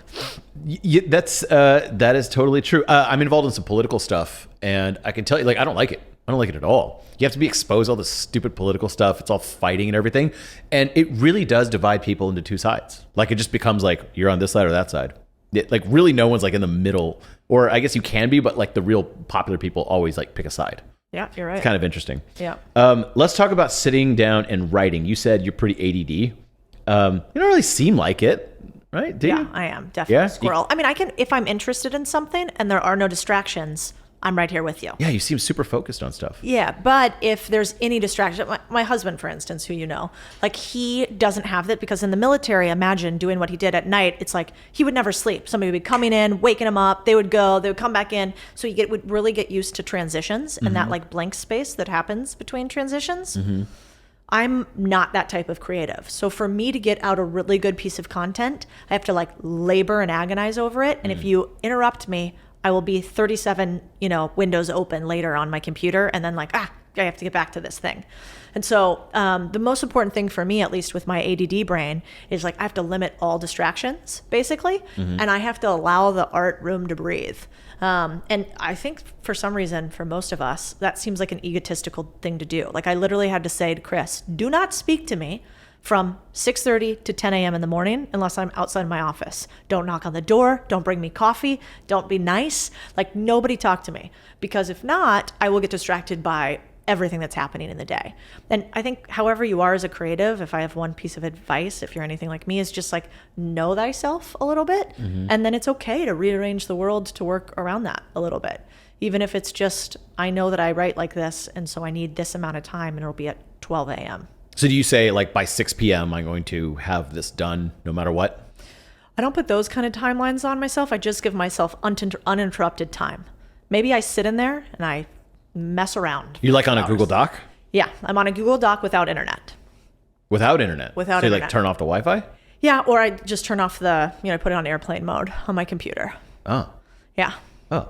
That is totally true. I'm involved in some political stuff, and I can tell you, like, I don't like it. I don't like it at all. You have to be exposed to all this stupid political stuff. It's all fighting and everything. And it really does divide people into two sides. Like it just becomes like you're on this side or that side. Like really no one's like in the middle, or I guess you can be, but like the real popular people always like pick a side. Yeah, you're right. It's kind of interesting. Yeah. Let's talk about sitting down and writing. You said you're pretty ADD. You don't really seem like it, right? Do you? I am definitely a squirrel. I mean, I can, if I'm interested in something and there are no distractions, I'm right here with you. Yeah, you seem super focused on stuff. Yeah, but if there's any distraction, my husband, for instance, who you know, like he doesn't have that because in the military, imagine doing what he did at night. It's like he would never sleep. Somebody would be coming in, waking him up. They would come back in. So you would really get used to transitions and that like blank space that happens between transitions. I'm not that type of creative. So for me to get out a really good piece of content, I have to like labor and agonize over it. And if you interrupt me, I will be 37, windows open later on my computer. And then I have to get back to this thing. And so the most important thing for me, at least with my ADD brain, is I have to limit all distractions, basically. And I have to allow the art room to breathe. And I think for some reason, for most of us, that seems like an egotistical thing to do. I literally had to say to Chris, do not speak to me from 6:30 to 10 a.m. in the morning unless I'm outside my office. Don't knock on the door. Don't bring me coffee. Don't be nice. Nobody talk to me. Because if not, I will get distracted by everything that's happening in the day. And I think however you are as a creative, if I have one piece of advice, if you're anything like me, is just know thyself a little bit. And then it's okay to rearrange the world to work around that a little bit. Even if it's just, I know that I write like this, and so I need this amount of time, and it'll be at 12 a.m. So do you say by 6 p.m. I'm going to have this done no matter what? I don't put those kind of timelines on myself. I just give myself uninterrupted time. Maybe I sit in there and I mess around. You on a Google Doc? Yeah, I'm on a Google Doc without internet. Without internet? Without so you internet. Turn off the Wi-Fi? Yeah, or I just turn off I put it on airplane mode on my computer. Oh. Yeah. Oh,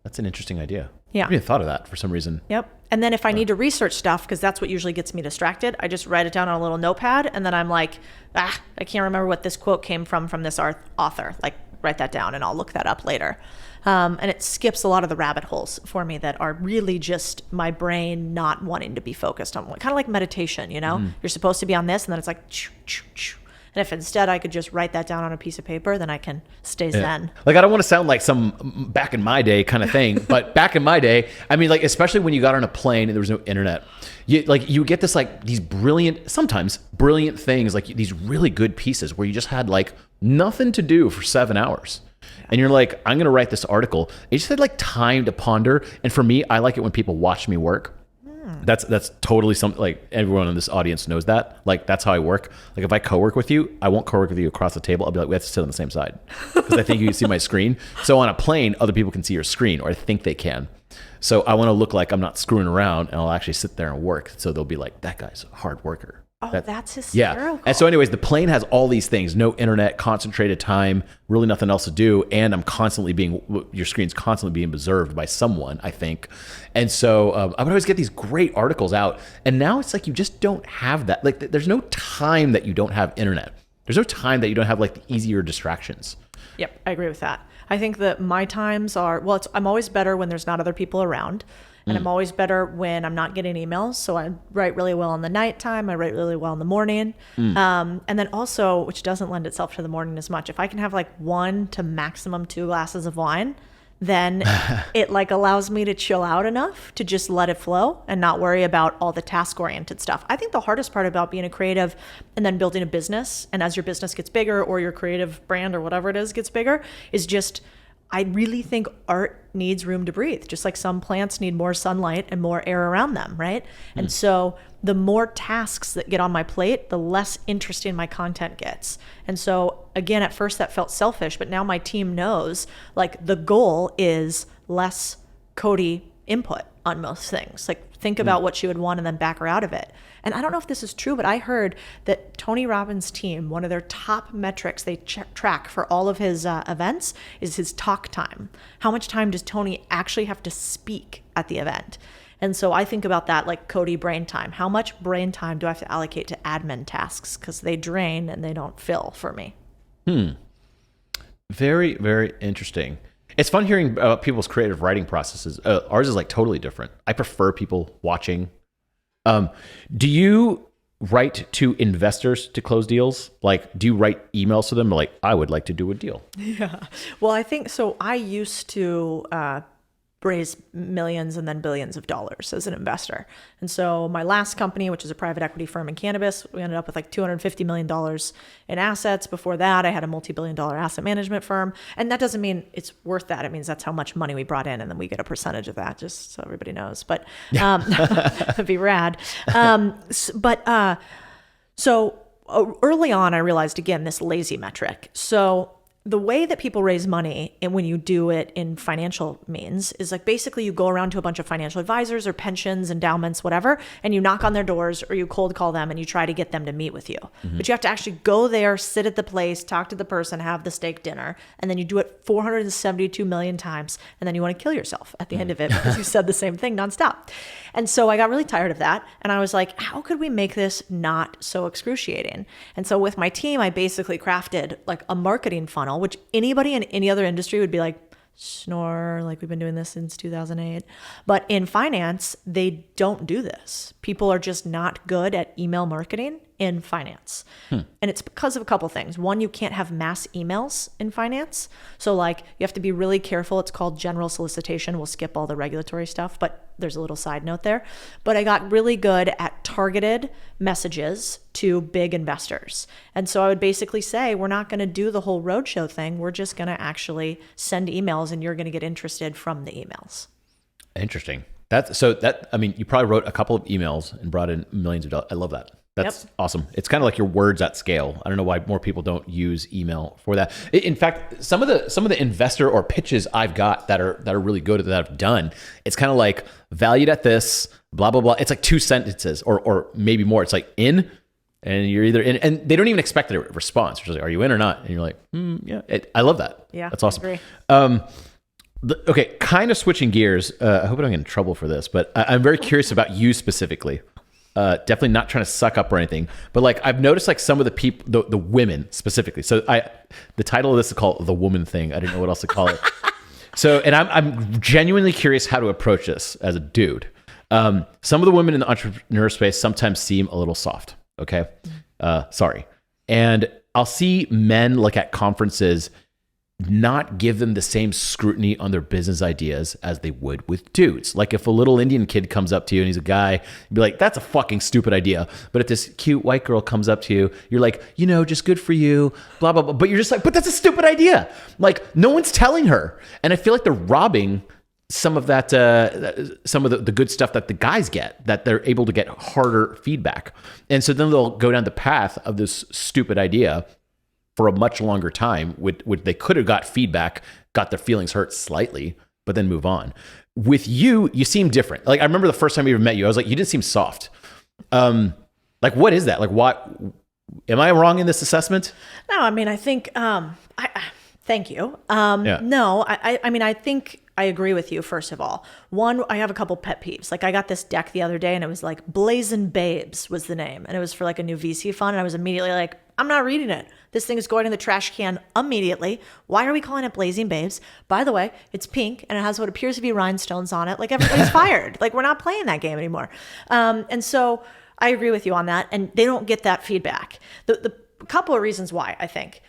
that's an interesting idea. Yeah. I hadn't thought of that for some reason. Yep. And then if I need to research stuff, because that's what usually gets me distracted, I just write it down on a little notepad, and then I'm I can't remember what this quote came from this author. Write that down, and I'll look that up later. And it skips a lot of the rabbit holes for me that are really just my brain not wanting to be focused on. Kind of like meditation, You're supposed to be on this, and then it's choo, choo, choo. And if instead I could just write that down on a piece of paper, then I can stay zen. I don't want to sound like some back in my day kind of thing, but back in my day, I mean, especially when you got on a plane and there was no internet, you get this these sometimes brilliant things, these really good pieces where you just had nothing to do for 7 hours. And you're I'm going to write this article. You just had time to ponder. And for me, I like it when people watch me work. That's totally something everyone in this audience knows that. That's how I work. If I co-work with you, I won't co-work with you across the table. I'll be we have to sit on the same side because I think you can see my screen. So on a plane, other people can see your screen, or I think they can. So I want to look like I'm not screwing around, and I'll actually sit there and work. So they'll be that guy's a hard worker. Oh, that's hysterical. Yeah. And so anyways, the plane has all these things: no internet, concentrated time, really nothing else to do. And your screen's constantly being observed by someone, I think. And so I would always get these great articles out. And now it's you just don't have that. There's no time that you don't have internet. There's no time that you don't have the easier distractions. Yep, I agree with that. I think that my times are, I'm always better when there's not other people around. And I'm always better when I'm not getting emails. So I write really well in the nighttime. I write really well in the morning. And then also, which doesn't lend itself to the morning as much, if I can have 1 to maximum 2 glasses of wine, then it allows me to chill out enough to just let it flow and not worry about all the task-oriented stuff. I think the hardest part about being a creative and then building a business, and as your business gets bigger or your creative brand or whatever it is gets bigger, is just, I really think art needs room to breathe, just like some plants need more sunlight and more air around them, right? And so the more tasks that get on my plate, the less interesting my content gets. And so again, at first that felt selfish, but now my team knows the goal is less Codie input on most things. Think about what she would want and then back her out of it. And I don't know if this is true, but I heard that Tony Robbins' team, one of their top metrics they track for all of his events is his talk time. How much time does Tony actually have to speak at the event? And so I think about that Codie brain time. How much brain time do I have to allocate to admin tasks? Because they drain and they don't fill for me. Very, very interesting. It's fun hearing about people's creative writing processes. Ours is totally different. I prefer people watching. Do you write to investors to close deals? Do you write emails to them? I would like to do a deal. Yeah. Well, I think so. I used to raise millions and then billions of dollars as an investor. And so my last company, which is a private equity firm in cannabis, we ended up with $250 million in assets. Before that, I had a multi-billion-dollar asset management firm. And that doesn't mean it's worth that. It means that's how much money we brought in, and then we get a percentage of that, just so everybody knows. But that'd be rad. So early on, I realized, again, this lazy metric. So the way that people raise money and when you do it in financial means is like basically you go around to a bunch of financial advisors or pensions, endowments, whatever, and you knock on their doors or you cold call them and you try to get them to meet with you. But you have to actually go there, sit at the place, talk to the person, have the steak dinner, and then you do it 472 million times, and then you want to kill yourself at the end of it because you said the same thing nonstop. And so I got really tired of that, and I was like, how could we make this not so excruciating? And so with my team, I basically crafted like a marketing funnel, which anybody in any other industry would be like, snore, like we've been doing this since 2008. But in finance, they don't do this. People are just not good at email marketing in finance. And it's because of a couple things. One, you can't have mass emails in finance. So like you have to be really careful. It's called general solicitation. We'll skip all the regulatory stuff, but there's a little side note there. But I got really good at targeted messages to big investors. And so I would basically say, we're not going to do the whole roadshow thing. We're just going to actually send emails and you're going to get interested from the emails. Interesting. I mean, you probably wrote a couple of emails and brought in millions of dollars. I love that. That's awesome. It's kind of like your words at scale. I don't know why more people don't use email for that. In fact, some of the investor or pitches I've got that are really good at that I've done, it's kind of like valued at this, blah, blah, blah. It's like 2 sentences or maybe more. It's like in, and you're either in, and they don't even expect a response. It's just like, are you in or not? And you're like, yeah. I love that. Yeah, that's awesome. I agree. Okay, kind of switching gears. I hope I don't get in trouble for this, but I'm very curious about you specifically. Definitely not trying to suck up or anything, but like I've noticed like some of the people, the women specifically. So the title of this is called The Woman Thing. I didn't know what else to call it. So, and I'm genuinely curious how to approach this as a dude. Some of the women in the entrepreneur space sometimes seem a little soft. Okay. Sorry. And I'll see men like at conferences not give them the same scrutiny on their business ideas as they would with dudes. Like if a little Indian kid comes up to you and he's a guy, you'd be like, that's a fucking stupid idea. But if this cute white girl comes up to you, you're like, just good for you, blah, blah, blah. But you're just like, but that's a stupid idea. Like no one's telling her. And I feel like they're robbing some of that, some of the good stuff that the guys get, that they're able to get harder feedback. And so then they'll go down the path of this stupid idea for a much longer time, which they could have got feedback, got their feelings hurt slightly, but then move on. With you, you seem different. Like I remember the first time I ever met you, I was like, you didn't seem soft. Like what is that? Like what, am I wrong in this assessment? No, I mean, I think, thank you. Yeah. No, I mean, I think I agree with you, first of all. One, I have a couple pet peeves. Like I got this deck the other day and it was like Blazin' Babes was the name. And it was for like a new VC fund. And I was immediately like, I'm not reading it. This thing is going in the trash can immediately. Why are we calling it Blazing Babes? By the way, it's pink and it has what appears to be rhinestones on it. Like everybody's fired. Like we're not playing that game anymore. And so I agree with you on that. And they don't get that feedback. The couple of reasons why, I think.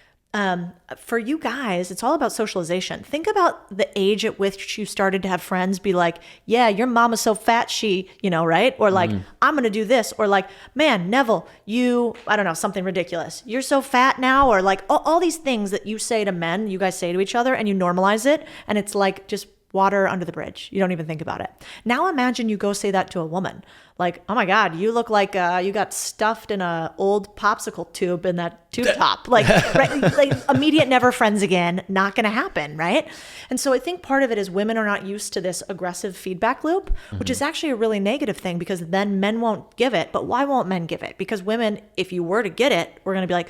For you guys, it's all about socialization. Think about the age at which you started to have friends be like, yeah, your mama's so fat, right? Or like, I'm going to do this. Or like, man, Neville, I don't know, something ridiculous. You're so fat now. Or like all these things that you say to men, you guys say to each other and you normalize it. And it's like just water under the bridge. You don't even think about it. Now imagine you go say that to a woman. Like, oh my God, you look like you got stuffed in a old popsicle tube in that tube top. Like, right, like immediate never friends again, not going to happen, right? And so I think part of it is women are not used to this aggressive feedback loop, which is actually a really negative thing because then men won't give it. But why won't men give it? Because women, if you were to get it, we're going to be like,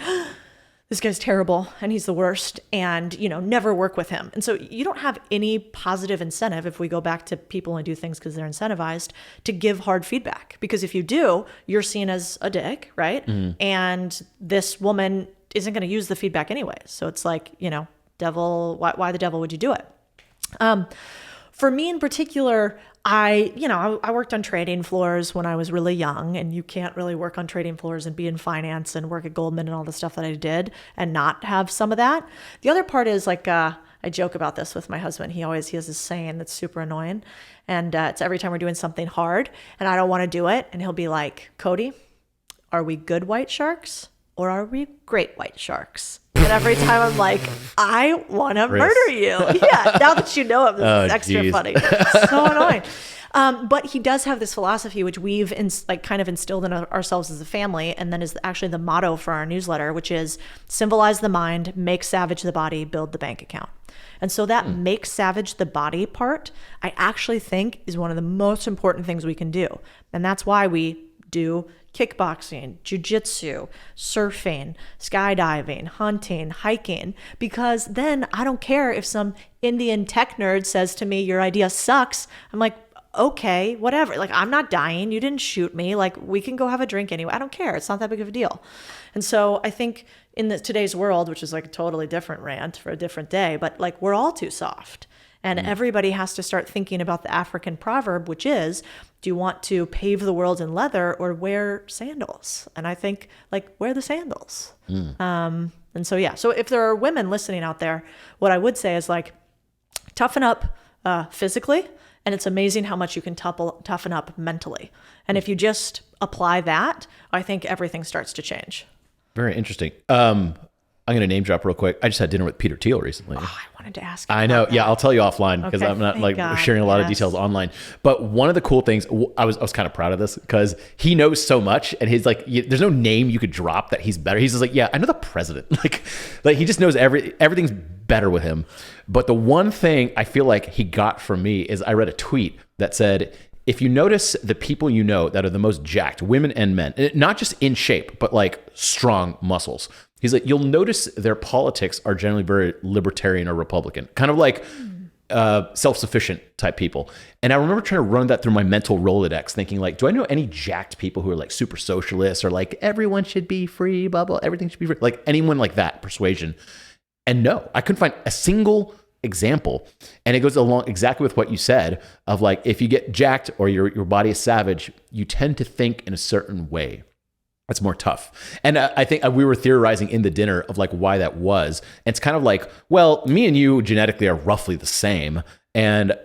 this guy's terrible and he's the worst and, never work with him. And so you don't have any positive incentive, if we go back to people only do things because they're incentivized, to give hard feedback. Because if you do, you're seen as a dick, right? And this woman isn't going to use the feedback anyway. So it's like, devil, why the devil would you do it? For me in particular, I worked on trading floors when I was really young, and you can't really work on trading floors and be in finance and work at Goldman and all the stuff that I did and not have some of that. The other part is like, I joke about this with my husband. He has this saying that's super annoying. And it's every time we're doing something hard and I don't want to do it. And he'll be like, Codie, are we good white sharks or are we great white sharks? And every time I'm like, I want to murder you. Yeah, now that you know it, this is extra funny. So annoying. But he does have this philosophy, which we've kind of instilled in ourselves as a family, and then is actually the motto for our newsletter, which is civilize the mind, make savage the body, build the bank account. And so that make savage the body part, I actually think is one of the most important things we can do. And that's why we do kickboxing, jujitsu, surfing, skydiving, hunting, hiking, because then I don't care if some Indian tech nerd says to me, your idea sucks. I'm like, okay, whatever. Like, I'm not dying. You didn't shoot me. Like, we can go have a drink anyway. I don't care. It's not that big of a deal. And so I think in today's world, which is like a totally different rant for a different day, but like, we're all too soft. And everybody has to start thinking about the African proverb, which is, do you want to pave the world in leather or wear sandals? And I think, like, wear the sandals. And so, yeah. So if there are women listening out there, what I would say is, like, toughen up physically. And it's amazing how much you can toughen up mentally. And if you just apply that, I think everything starts to change. Very interesting. I'm going to name drop real quick. I just had dinner with Peter Thiel recently. Oh, I wanted to ask you I know. about Yeah, that. I'll tell you offline because Okay, I'm not like thank God. sharing a lot of Yes. details online. But one of the cool things, I was kind of proud of this because he knows so much, and he's like, there's no name you could drop that he's better. He's just like, yeah, I know the president. Like he just knows everything's better with him. But the one thing I feel like he got from me is I read a tweet that said, if you notice the people you know that are the most jacked, women and men, not just in shape, but like strong muscles, he's like, you'll notice their politics are generally very libertarian or Republican, kind of like self-sufficient type people. And I remember trying to run that through my mental Rolodex, thinking like, do I know any jacked people who are like super socialists or like everyone should be free, blah, blah, everything should be free, like anyone like that persuasion? And no, I couldn't find a single example. And it goes along exactly with what you said of like, if you get jacked or your body is savage, you tend to think in a certain way. That's more tough. And I think we were theorizing in the dinner of like why that was. And it's kind of like, well, me and you genetically are roughly the same. And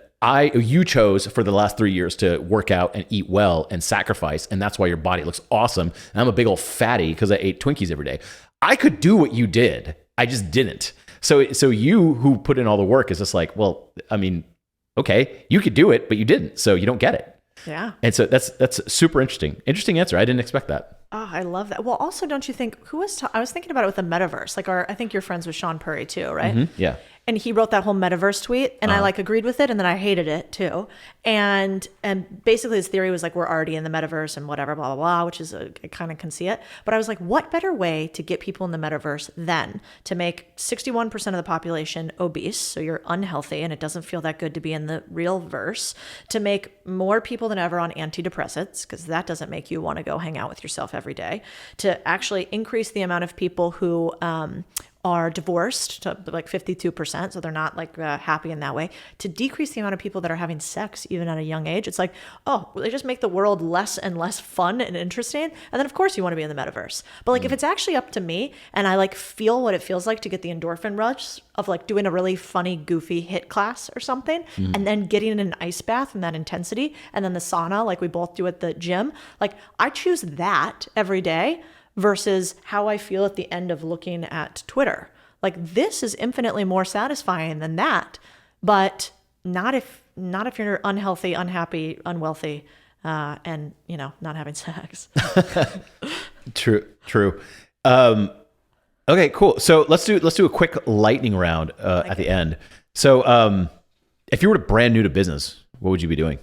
you chose for the last 3 years to work out and eat well and sacrifice. And that's why your body looks awesome. And I'm a big old fatty because I ate Twinkies every day. I could do what you did. I just didn't. So you who put in all the work is just like, well, I mean, okay, you could do it, but you didn't. So you don't get it. Yeah. And so that's super interesting. Interesting answer. I didn't expect that. Oh, I love that. Well, also, don't you think, I was thinking about it with the Metaverse. Like I think you're friends with Sean Purry too, right? Mm-hmm. Yeah. And he wrote that whole Metaverse tweet, and I like agreed with it, and then I hated it too. And basically his theory was like, we're already in the Metaverse and whatever, blah, blah, blah, which is I kind of can see it. But I was like, what better way to get people in the Metaverse than to make 61% of the population obese, so you're unhealthy and it doesn't feel that good to be in the real verse, to make more people than ever on antidepressants, because that doesn't make you want to go hang out with yourself every day, to actually increase the amount of people who are divorced to like 52%, so they're not like happy in that way, to decrease the amount of people that are having sex even at a young age. It's like, oh, they just make the world less and less fun and interesting. And then of course you want to be in the metaverse. But like if it's actually up to me and I like feel what it feels like to get the endorphin rush of like doing a really funny, goofy HIIT class or something, and then getting in an ice bath and that intensity, and then the sauna like we both do at the gym, like I choose that every day versus how I feel at the end of looking at Twitter. Like this is infinitely more satisfying than that, but not if you're unhealthy, unhappy, unwealthy, and not having sex. True. Okay, cool. So let's do a quick lightning round at the end. So if you were brand new to business, what would you be doing?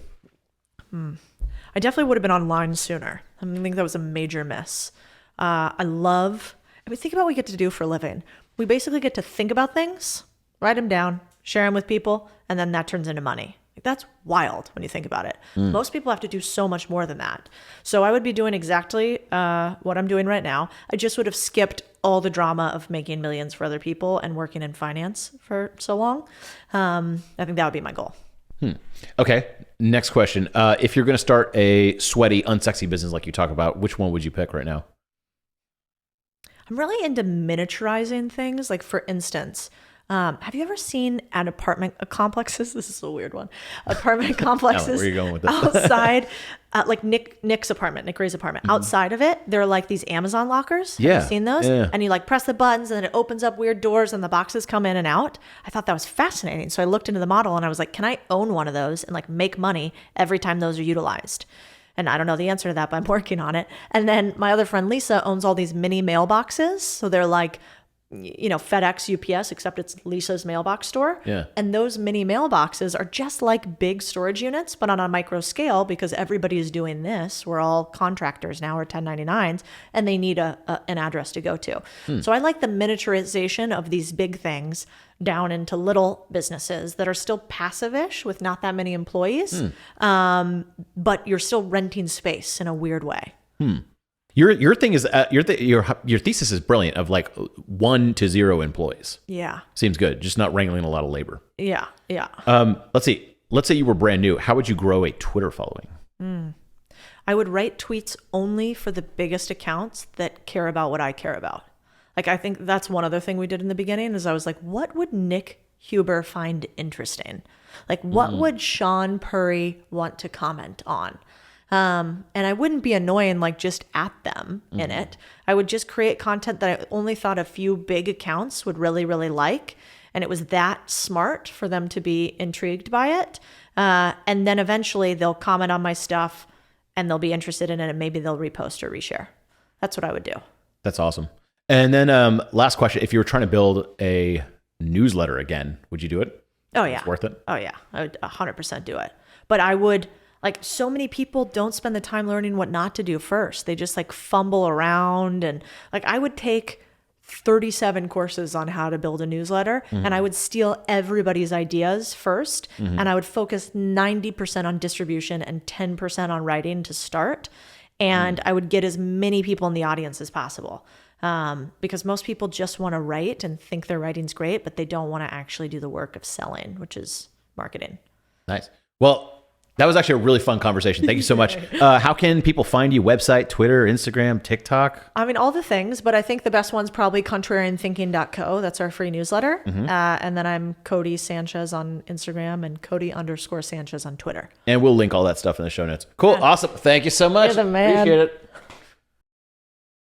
I definitely would have been online sooner. I think that was a major miss. Think about what we get to do for a living. We basically get to think about things, write them down, share them with people, and then that turns into money. That's wild when you think about it. Most people have to do so much more than that. So I would be doing exactly what I'm doing right now. I just would have skipped all the drama of making millions for other people and working in finance for so long. I think that would be my goal. Okay. Next question. If you're going to start a sweaty, unsexy business like you talk about, which one would you pick right now? I'm really into miniaturizing things. Like for instance, Have you ever seen an apartment complexes? This is a weird one. Apartment complexes where are you going with this? outside, like Nick Ray's apartment. Outside of it, there are like these Amazon lockers. Have you seen those? Yeah. And you like press the buttons and then it opens up weird doors and the boxes come in and out. I thought that was fascinating. So I looked into the model and I was like, can I own one of those and like make money every time those are utilized? And I don't know the answer to that, but I'm working on it. And then my other friend Lisa owns all these mini mailboxes. So they're like, FedEx, UPS, except it's Lisa's mailbox store. Yeah. And those mini mailboxes are just like big storage units, but on a micro scale because everybody is doing this. We're all contractors now or 1099s, and they need an address to go to. So I like the miniaturization of these big things down into little businesses that are still passive-ish with not that many employees, but you're still renting space in a weird way. Your thing is your thesis is brilliant of like 1 to 0 employees. Yeah. Seems good. Just not wrangling a lot of labor. Yeah. Yeah. Let's see. Let's say you were brand new. How would you grow a Twitter following? I would write tweets only for the biggest accounts that care about what I care about. Like, I think that's one other thing we did in the beginning is I was like, what would Nick Huber find interesting? Like, what would Sean Purry want to comment on? And I wouldn't be annoying like just at them in it. I would just create content that I only thought a few big accounts would really, really like. And it was that smart for them to be intrigued by it. And then eventually they'll comment on my stuff and they'll be interested in it and maybe they'll repost or reshare. That's what I would do. That's awesome. And then last question, if you were trying to build a newsletter again, would you do it? Oh, yeah. It's worth it? Oh, yeah. I would 100% do it. But I would... Like so many people don't spend the time learning what not to do first. They just like fumble around and like I would take 37 courses on how to build a newsletter and I would steal everybody's ideas first and I would focus 90% on distribution and 10% on writing to start. And I would get as many people in the audience as possible because most people just want to write and think their writing's great, but they don't want to actually do the work of selling, which is marketing. Nice. Well, that was actually a really fun conversation. Thank you so much. How can people find you? Website, Twitter, Instagram, TikTok? I mean, all the things, but I think the best one's probably contrarianthinking.co. That's our free newsletter. And then I'm Codie Sanchez on Instagram and Codie_Sanchez on Twitter. And we'll link all that stuff in the show notes. Cool. Awesome. Thank you so much. You're the man. Appreciate it.